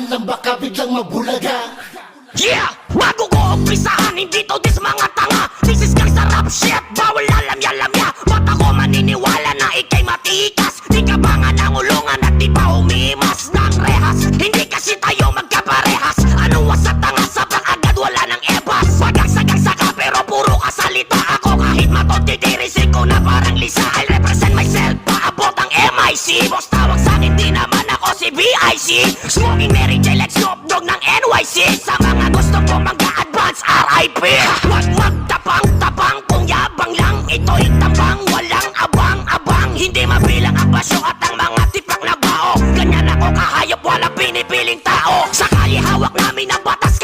lang baka biglang mabulaga. Yeah! Bago ko umpisahan, hindi to dis mga tanga. This is gang sa rap shit, bawal alamya-lamya. Ba't ako maniniwala na ikay matikas? Di ka ba nga nangulungan at di pa umiimas ng rehas? Hindi kasi tayo magkaparehas. Ano sa tanga sa agad wala ng ebas? Sagang-sagang saka pero puro kasalita ako. Kahit matotidirisin ko na parang Lisa, I'll represent myself, paabot ang MIC. Boss tawag sa'kin, di naman ako si BIC. Smoking Mary J like Snoop Dogg ng NYC. Sa mga gusto ko mag-a-advance RIP. Wag magtapang-tapang kung yabang lang. Ito'y tambang, walang abang-abang. Hindi mabilang ang basyo at ang mga tipak na bao. Ganyan ako kahayop, walang pinipiling tao. Sakali hawak namin ang batas